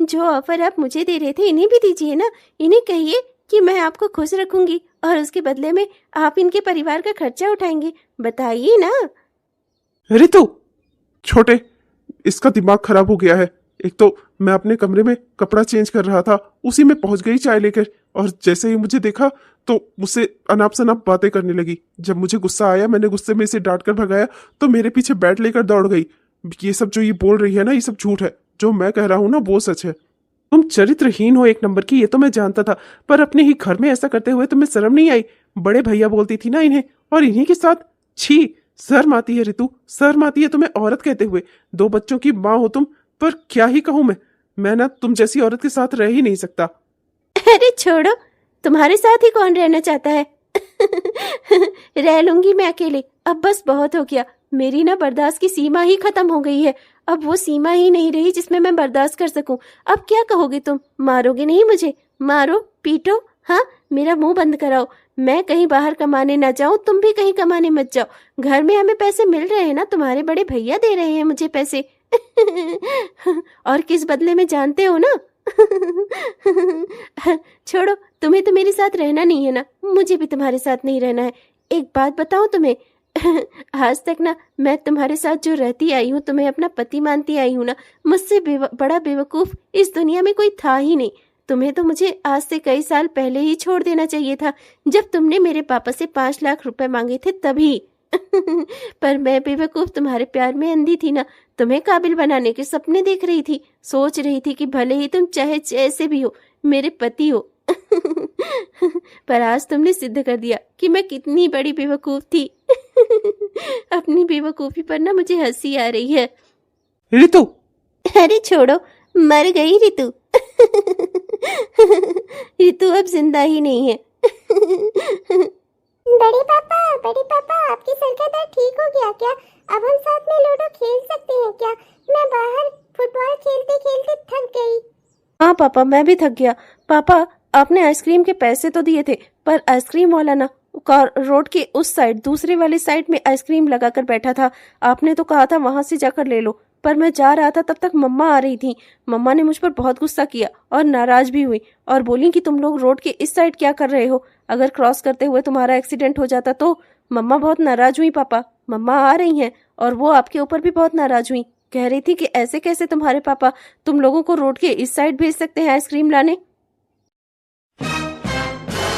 जो ऑफर आप मुझे दे रहे थे इन्हें भी दीजिए ना। इन्हें कहिए कि मैं आपको खुश रखूंगी और उसके बदले में आप इनके परिवार का खर्चा उठाएंगे। बताइए ना। रितु, छोटे, इसका दिमाग खराब हो गया है। एक तो मैं अपने कमरे में कपड़ा चेंज कर रहा था, उसी में पहुंच गई चाय लेकर, और जैसे ही मुझे देखा तो मुझसे अनाप शनाप बातें करने लगी। जब मुझे गुस्सा आया, मैंने गुस्से में इसे डांट कर भगाया तो मेरे पीछे बैट लेकर दौड़ गई। ये सब जो ये बोल रही है ना, ये सब झूठ है। जो मैं कह रहा हूँ ना, वो सच है। तुम चरित्रहीन हो एक नंबर की, ये तो मैं जानता था, पर अपने ही घर में ऐसा करते हुए तुम्हें शर्म नहीं आई? बड़े भैया बोलती थी ना इन्हें, और इन्हीं के साथ। छी, शर्म आती है रितु, शर्म आती है तुम्हें औरत कहते हुए। 2 बच्चों की माँ हो तुम, पर क्या ही कहूं मैं ना तुम जैसी औरत के साथ रह ही नहीं सकता। अरे छोड़ो, तुम्हारे साथ ही कौन रहना चाहता है? रह लूंगी मैं अकेले। अब बस बहुत हो गया। मेरी ना बर्दाश्त की सीमा ही खत्म हो गई है। अब वो सीमा ही नहीं रही जिसमें मैं बर्दाश्त कर सकूं। अब क्या कहोगे तुम? मारोगे नहीं मुझे? मारो, पीटो, हाँ, मेरा मुंह बंद कराओ। मैं कहीं बाहर कमाने ना जाऊं, तुम भी कहीं कमाने मत जाओ। घर में हमें पैसे मिल रहे हैं ना, तुम्हारे बड़े भैया दे रहे हैं मुझे पैसे। और किस बदले में जानते हो ना? छोड़ो, तुम्हें तो मेरे साथ रहना नहीं है ना, मुझे भी तुम्हारे साथ नहीं रहना है। एक बात बताऊं तुम्हें, आज तक ना मैं तुम्हारे साथ जो रहती आई हूँ, तुम्हें अपना पति मानती आई हूँ ना, मुझसे बड़ा बेवकूफ इस दुनिया में कोई था ही नहीं। तुम्हें तो मुझे आज से कई साल पहले ही छोड़ देना चाहिए था, जब तुमने मेरे पापा से 5 लाख रुपए मांगे थे तभी। पर मैं बेवकूफ तुम्हारे प्यार में अंधी थी ना, तुम्हें काबिल बनाने के सपने देख रही थी, सोच रही थी कि भले ही तुम चाहे जैसे भी हो मेरे पति हो। पर आज तुमने सिद्ध कर दिया कि मैं कितनी बड़ी बेवकूफ थी। अपनी बेवकूफी पर ना मुझे हंसी आ रही है। रितु, अरे छोड़ो, मर गई रितु। रितु अब जिंदा ही नहीं है। बड़े पापा, आपकी सर का दर्द ठीक हो गया क्या? अब हम साथ में लूडो खेल सकते हैं क्या? मैं बाहर फुटबॉल खेलते खेलते थक गई। हाँ पापा, मैं भी थक गया। पापा, आपने आइसक्रीम के पैसे तो दिए थे, पर आइसक्रीम वाला ना रोड के उस साइड, दूसरे वाले साइड में आइसक्रीम लगाकर बैठा था। आपने तो कहा था वहां से जाकर ले लो, पर मैं जा रहा था तब तक मम्मा आ रही थी। मम्मा ने मुझ पर बहुत गुस्सा किया और नाराज भी हुई, और बोली कि तुम लोग रोड के इस साइड क्या कर रहे हो? अगर क्रॉस करते हुए तुम्हारा एक्सीडेंट हो जाता तो। मम्मा बहुत नाराज हुई पापा। मम्मा आ रही हैं और वो आपके ऊपर भी बहुत नाराज हुई। कह रही थी कि ऐसे कैसे तुम्हारे पापा तुम लोगों को रोड के इस साइड भेज सकते हैं आइसक्रीम लाने।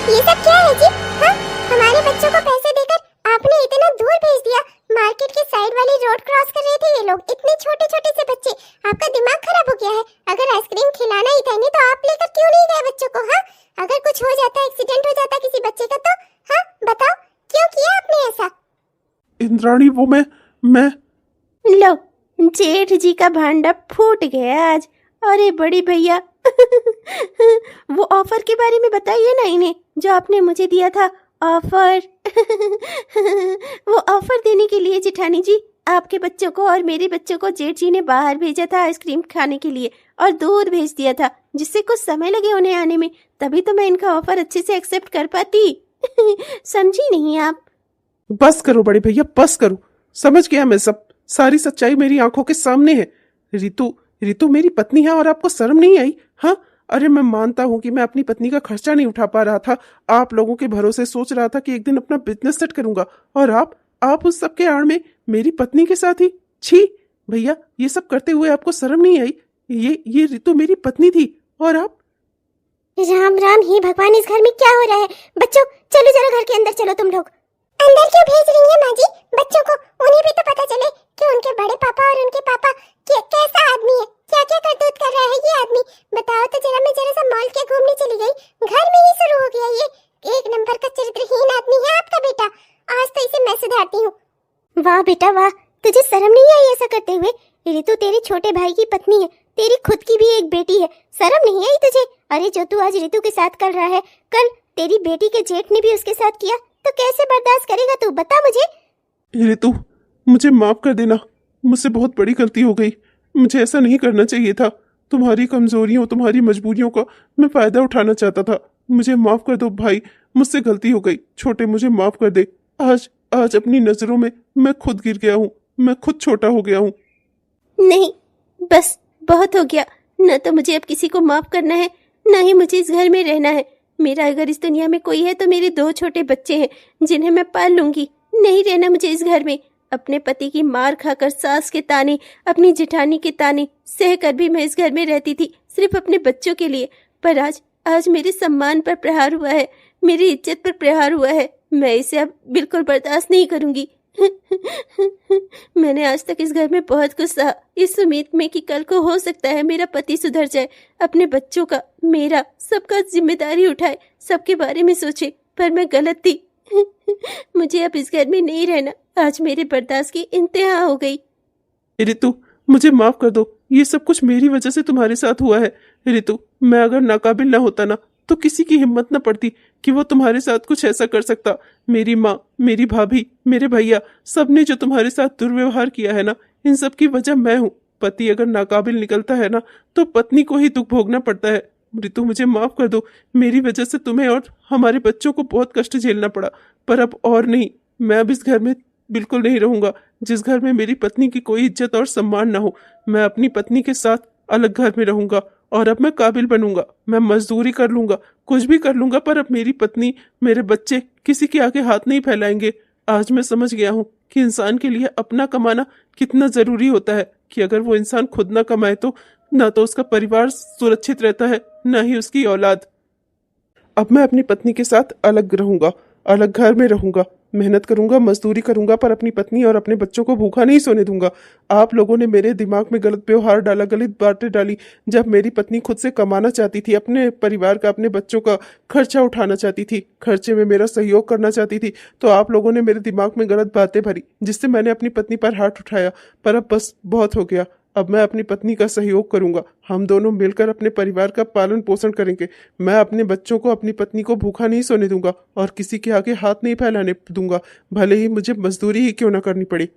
ये सब क्या है जी? हाँ? हमारे बच्चों को पैसे देकर आपने इतना दूर भेज दिया। मार्केट के साइड वाली रोड क्रॉस कर रहे थे ये लोग, इतने छोटे छोटे से बच्चे। आपका दिमाग खराब हो गया है। अगर आइसक्रीम खिलाना ही था इन्हें तो आप लेकर क्यों नहीं गए बच्चों को? हाँ, अगर कुछ हो जाता, एक्सीडेंट हो जाता किसी बच्चे का तो? हाँ बताओ, क्यों किया आपने ऐसा? इंद्राणी, वो मैं लो, जेठ जी का भांडा फूट गया आज। अरे बड़ी भैया, वो ऑफर के बारे में बताइए ना इन्हें, जो आपने मुझे दिया था ऑफर। वो ऑफर देने के लिए जेठानी जी, आपके बच्चों को और मेरे बच्चों को जेठ जी ने बाहर भेजा था आइसक्रीम खाने के लिए, और दूध भेज दिया था, जिससे कुछ समय लगे उन्हें आने में। तभी तो मैं इनका ऑफर अच्छे से एक्सेप्ट कर पाती। समझी नहीं आप? बस करो बड़े भैया, बस करो। समझ गया मैं सब, सारी सच्चाई मेरी आंखों के सामने है। रितु मेरी पत्नी है और आपको शर्म नहीं आई? हाँ, अरे मैं मानता हूँ कि मैं अपनी पत्नी का खर्चा नहीं उठा पा रहा था, आप लोगों के भरोसे सोच रहा था कि एक दिन अपना बिजनेस सेट करूंगा, और आप उस सब के आड़ में मेरी पत्नी के साथ ही। छी भैया, ये सब करते हुए आपको शर्म नहीं आई? ये रितु मेरी पत्नी थी, और आप। राम राम, ही भगवान, इस घर में क्या हो रहा है? बच्चों चलो जरा घर के अंदर चलो। तुम लोग अंदर क्यों भेज रही हैं माँ जी बच्चों को? उन्हें भी तो पता चले कि उनके बड़े पापा और उनके पापा कैसा आदमी है, क्या क्या करतूत कर रहा है ये आदमी। बताओ तो जरा। मैं जरा सा मॉल के घूमने चली गई, घर में ही शुरू हो गया ये। एक नंबर का चरित्रहीन आदमी है आपका बेटा। आज तो इसे मैं सुधारती हूँ। वाह बेटा वाह, तुझे शर्म नहीं आई ऐसा करते हुए? रितु तेरे छोटे भाई की पत्नी है, तेरी खुद की भी एक बेटी है, शर्म नहीं आई तुझे? अरे जो तू आज रितु के साथ कर रहा है, कल तेरी बेटी के जेठ ने भी उसके साथ किया, तो कैसे बर्दाश्त करेगा तू? बता मुझे। रितु, मुझे माफ कर देना, मुझसे बहुत बड़ी गलती हो गई। मुझे ऐसा नहीं करना चाहिए था। तुम्हारी कमजोरियों, तुम्हारी मजबूरियों का मैं फायदा उठाना चाहता था। मुझे माफ कर दो भाई, मुझसे गलती हो गई। छोटे, मुझे माफ कर दे। आज अपनी नजरों में मैं खुद गिर गया हूँ, मैं खुद छोटा हो गया हूँ। नहीं, बस बहुत हो गया। न तो मुझे अब किसी को माफ करना है, न ही मुझे इस घर में रहना है। मेरा अगर इस दुनिया में कोई है तो मेरे 2 छोटे बच्चे हैं जिन्हें मैं पाल लूंगी। नहीं रहना मुझे इस घर में। अपने पति की मार खाकर, सास के ताने, अपनी जेठानी के ताने सहकर भी मैं इस घर में रहती थी, सिर्फ अपने बच्चों के लिए। पर आज मेरे सम्मान पर प्रहार हुआ है, मेरी इज्जत पर प्रहार हुआ है। मैं इसे अब बिल्कुल बर्दाश्त नहीं करूंगी। मैंने आज तक इस घर में बहुत कुछ सहा, इस उम्मीद में कि कल को हो सकता है मेरा पति सुधर जाए, अपने बच्चों का, मेरा, सबका जिम्मेदारी उठाए, सबके बारे में सोचे। पर मैं गलत थी। मुझे अब इस घर में नहीं रहना। आज मेरे बर्दाश्त की इंतहा हो गई। ऋतु, मुझे माफ कर दो, ये सब कुछ मेरी वजह से तुम्हारे साथ हुआ है। ऋतु, मैं अगर नाकाबिल ना होता ना तो किसी की हिम्मत न पड़ती कि वो तुम्हारे साथ कुछ ऐसा कर सकता। मेरी माँ, मेरी भाभी, मेरे भैया, सबने जो तुम्हारे साथ दुर्व्यवहार किया है ना, इन सब की वजह मैं हूँ। पति अगर नाकाबिल निकलता है ना तो पत्नी को ही दुख भोगना पड़ता है। ऋतु, मुझे माफ कर दो, मेरी वजह से तुम्हें और हमारे बच्चों को बहुत कष्ट झेलना पड़ा। पर अब और नहीं, मैं अब इस घर में बिल्कुल नहीं रहूंगा जिस घर में मेरी पत्नी की कोई इज्जत और सम्मान ना हो। मैं अपनी पत्नी के साथ अलग घर में रहूंगा और अब मैं काबिल बनूंगा। मैं मजदूरी कर लूंगा, कुछ भी कर लूंगा, पर अब मेरी पत्नी, मेरे बच्चे किसी के आगे हाथ नहीं फैलाएंगे। आज मैं समझ गया हूँ कि इंसान के लिए अपना कमाना कितना जरूरी होता है, कि अगर वो इंसान खुद ना कमाए तो ना तो उसका परिवार सुरक्षित रहता है, ना ही उसकी औलाद। अब मैं अपनी पत्नी के साथ अलग रहूंगा, अलग घर में रहूंगा, मेहनत करूंगा, मजदूरी करूंगा, पर अपनी पत्नी और अपने बच्चों को भूखा नहीं सोने दूंगा। आप लोगों ने मेरे दिमाग में गलत व्यवहार डाला, गलत बातें डाली। जब मेरी पत्नी खुद से कमाना चाहती थी, अपने परिवार का, अपने बच्चों का खर्चा उठाना चाहती थी, खर्चे में मेरा सहयोग करना चाहती थी, तो आप लोगों ने मेरे दिमाग में गलत बातें भरी, जिससे मैंने अपनी पत्नी पर हाथ उठाया। पर अब बस बहुत हो गया। अब मैं अपनी पत्नी का सहयोग करूंगा, हम दोनों मिलकर अपने परिवार का पालन पोषण करेंगे। मैं अपने बच्चों को, अपनी पत्नी को भूखा नहीं सोने दूंगा और किसी के आगे हाथ नहीं फैलाने दूंगा, भले ही मुझे मजदूरी ही क्यों ना करनी पड़े।